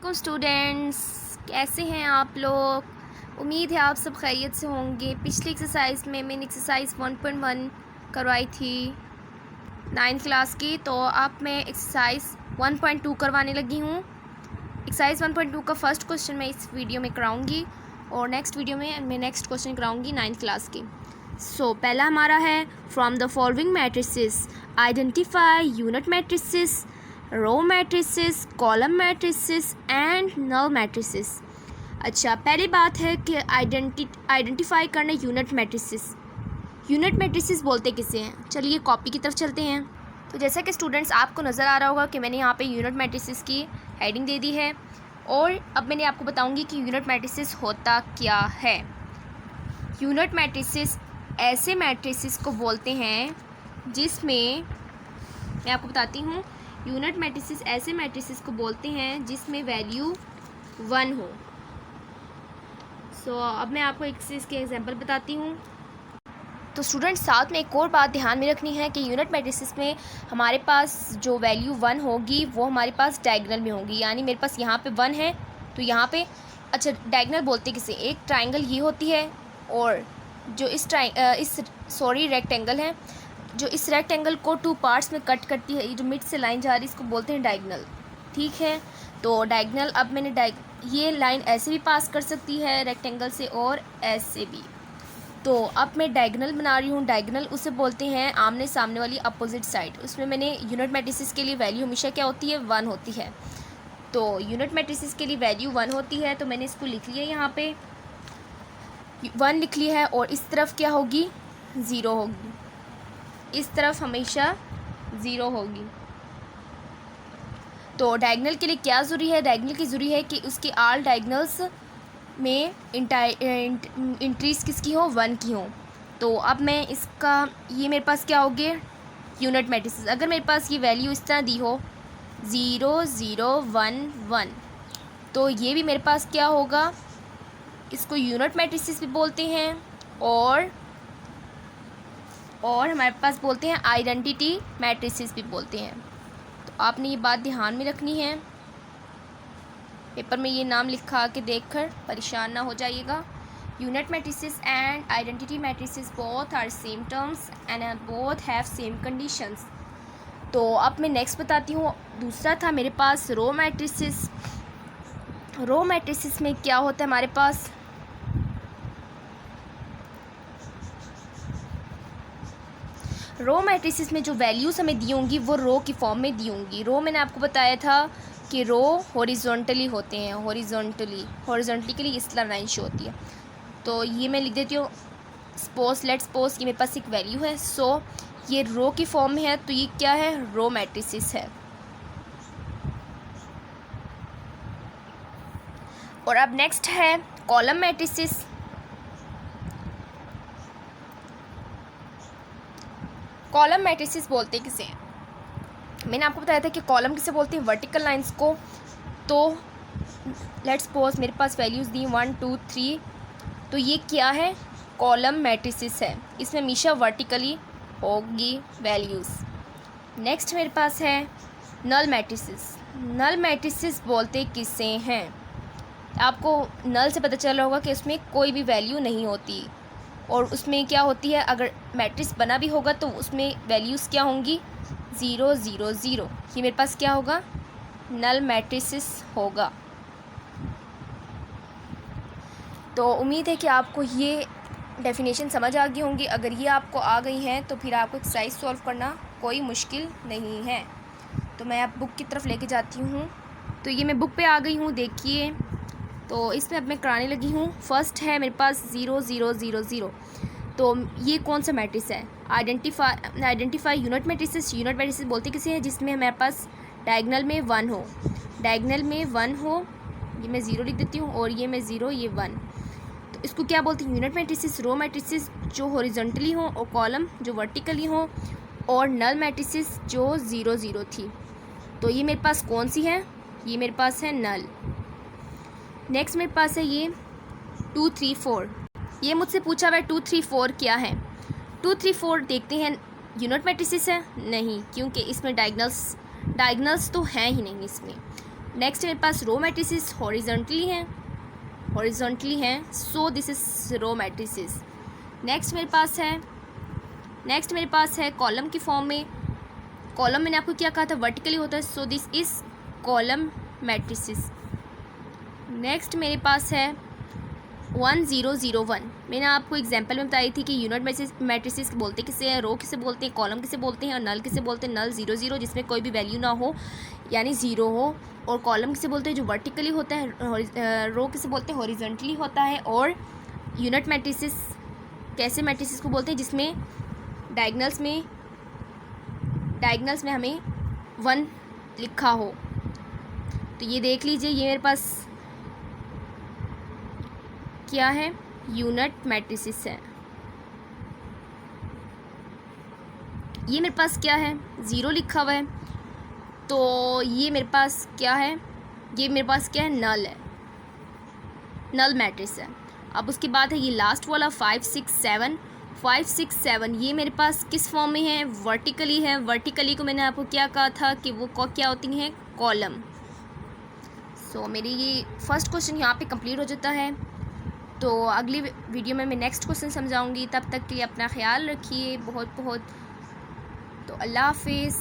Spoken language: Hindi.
वालेकुम स्टूडेंट्स, कैसे हैं आप लोग। उम्मीद है आप सब खैरियत से होंगे। पिछली एक्सरसाइज में मैंने एक्सरसाइज 1.1 करवाई थी 9th क्लास की, तो अब मैं एक्सरसाइज 1.2 करवाने लगी हूँ। एक्सरसाइज 1.2 का फर्स्ट क्वेश्चन मैं इस वीडियो में कराऊँगी और नेक्स्ट वीडियो में मैं नेक्स्ट क्वेश्चन कराऊँगी 9th क्लास की। पहला हमारा है, from the following matrices identify unit matrices, row matrices, column matrices and null matrices. अच्छा, पहली बात है कि आइडेंटिफाई करना यूनिट मैट्रिसेस। यूनिट मैट्रिसेस बोलते किसे हैं? चलिए कॉपी की तरफ चलते हैं। तो जैसा कि स्टूडेंट्स आपको नज़र आ रहा होगा कि मैंने यहाँ पे यूनिट मैट्रिसेस की हेडिंग दे दी है और अब मैंने आपको बताऊँगी कि यूनिट मैट्रिसेस होता क्या है। यूनिट मैट्रिसेस ऐसे मैट्रिसेस को बोलते हैं जिसमें, मैं आपको बताती हूँ, यूनिट मैट्रिसेस ऐसे मैट्रिसेस को बोलते हैं जिसमें वैल्यू 1 हो। अब मैं आपको इसके एग्जांपल बताती हूँ। तो स्टूडेंट साथ में एक और बात ध्यान में रखनी है कि यूनिट मैट्रिसेस में हमारे पास जो वैल्यू 1 होगी वो हमारे पास डायगोनल में होगी। यानी मेरे पास यहाँ पे 1 है तो यहाँ पे, अच्छा डायगोनल बोलते किसे, एक ट्राइंगल ये होती है और जो रेक्टेंगल है, जो इस रेक्टेंगल को 2 पार्ट्स में कट करती है, ये जो मिड से लाइन जा रही है इसको बोलते हैं डायगोनल। ठीक है, तो डायगोनल, अब मैंने ये लाइन ऐसे भी पास कर सकती है रेक्टेंगल से और ऐसे भी। तो अब मैं डायगोनल बना रही हूँ। डायगोनल उसे बोलते हैं आमने सामने वाली अपोजिट साइड। उसमें मैंने यूनिट मैट्रिसेस के लिए वैल्यू हमेशा क्या होती है, 1 होती है। तो यूनिट मैट्रिसेस के लिए वैल्यू 1 होती है, तो मैंने इसको लिख लिया, यहाँ पे 1 लिख लिया है और इस तरफ क्या होगी, 0 होगी। इस तरफ हमेशा 0 होगी। तो डायगोनल के लिए क्या ज़रूरी है, डायगोनल की ज़रूरी है कि उसकी आल डायगोनल्स में इंट्रीज किसकी हो, 1 की हो। तो अब मैं इसका, ये मेरे पास क्या हो गए, यूनिट मैट्रिसेस। अगर मेरे पास ये वैल्यू इस तरह दी हो 0 0 1 1, तो ये भी मेरे पास क्या होगा, इसको यूनिट मैट्रिसेस भी बोलते हैं और हमारे पास बोलते हैं आइडेंटिटी मैट्रिसेस भी बोलते हैं। तो आपने ये बात ध्यान में रखनी है। पेपर में ये नाम लिखा के देखकर परेशान ना हो जाइएगा। Unit matrices and identity matrices both are same terms and both have same conditions. तो अब मैं नेक्स्ट बताती हूँ। दूसरा था मेरे पास रो मैट्रिसेस। रो मैट्रिसेस में क्या होता है हमारे पास, रो मैट्रिसेस में जो वैल्यूज़ हमें दी होंगी वो रो की फॉर्म में दी होंगी। रो मैंने आपको बताया था कि रो हॉरिजॉन्टली होते हैं, हॉरिजॉन्टली के लिए इस तरह लाइन शो होती है। तो ये मैं लिख देती हूँ, लेट्स सपोज ये मेरे पास एक वैल्यू है, ये रो की फॉर्म में है, तो ये क्या है, रो मैट्रिसेस है। और अब नेक्स्ट है कॉलम मैट्रिसेस। कॉलम मैट्रिसेस बोलते किसे हैं, मैंने आपको बताया था कि कॉलम किसे बोलते हैं, वर्टिकल लाइंस को। तो लेट्स सपोज मेरे पास वैल्यूज़ दी 1 2 3, तो ये क्या है, कॉलम मैट्रिसेस है। इसमें हमेशा वर्टिकली होगी वैल्यूज़। नेक्स्ट मेरे पास है नल मैट्रिसेस। नल मैट्रिसेस बोलते किसे हैं, आपको नल से पता चल रहा होगा कि उसमें कोई भी वैल्यू नहीं होती और उसमें क्या होती है, अगर मैट्रिक्स बना भी होगा तो उसमें वैल्यूज़ क्या होंगी, 0 0 0। ये मेरे पास क्या होगा, नल मैट्रिसेस होगा। तो उम्मीद है कि आपको ये डेफिनेशन समझ आ गई होंगी। अगर ये आपको आ गई हैं तो फिर आपको एक्सरसाइज सॉल्व करना कोई मुश्किल नहीं है। तो मैं अब बुक की तरफ लेके जाती हूँ। तो ये मैं बुक पे आ गई हूँ, देखिए। तो इसमें अब मैं कराने लगी हूँ। फर्स्ट है मेरे पास 0 0 0 0। तो ये कौन सा मैट्रिक्स है, identify unit matrices. Unit matrices बोलते किसे हैं, जिसमें हमारे पास डायगोनल में 1 हो, डायगोनल में 1 हो। ये मैं 0 लिख देती हूँ और ये मैं 0, ये 1। तो इसको क्या बोलते हैं, यूनिट मैट्रिसेस। रो मैट्रिसेस जो हॉरिजॉन्टली हो और कॉलम जो वर्टिकली हो, और नल मैट्रिसेस जो 0 0 थी। तो ये मेरे पास कौन सी है, ये मेरे पास है नल। नेक्स्ट मेरे पास है ये 2 3 4। ये मुझसे पूछा हुआ है 2 3 4 क्या है। 2 3 4 देखते हैं, यूनिट मैट्रिसेस है नहीं, क्योंकि इसमें डायगोनल्स तो हैं ही नहीं इसमें। नेक्स्ट मेरे पास रो मैट्रिसेस हॉरिजॉन्टली हैं, so this is row matrices. Next मेरे पास है कॉलम की फॉर्म में। कॉलम मैंने आपको क्या कहा था, वर्टिकली होता है, सो this is column matrices. Next मेरे पास है 1001। मैंने आपको एग्जांपल में बताई थी कि यूनिट मैट्रिसेस बोलते किसे हैं, रो किसे बोलते हैं, कॉलम किसे बोलते हैं और नल किसे बोलते हैं। नल 0 जिसमें कोई भी वैल्यू ना हो यानी 0 हो, और कॉलम किसे बोलते हैं जो वर्टिकली होता है, रो किसे बोलते हैं हॉरिजॉन्टली होता है, और यूनिट मैट्रिसेस कैसे मैट्रिसेस को बोलते हैं जिसमें डायगनल्स में हमें 1 लिखा हो। तो ये देख लीजिए, ये मेरे पास क्या है, यूनिट मैट्रिसेस है। ये मेरे पास क्या है, 0 लिखा हुआ है, तो ये मेरे पास क्या है, नल है, नल मैट्रिक्स है। अब उसके बाद है ये लास्ट वाला 5 6 7, ये मेरे पास किस फॉर्म में है, वर्टिकली है। वर्टिकली को मैंने आपको क्या कहा था कि वो क्या होती हैं, कॉलम। सो मेरी ये फर्स्ट क्वेश्चन यहाँ पे कंप्लीट हो जाता है। तो अगली वीडियो में मैं नेक्स्ट क्वेश्चन समझाऊंगी। तब तक के लिए अपना ख्याल रखिए बहुत बहुत। तो अल्लाह हाफिज़।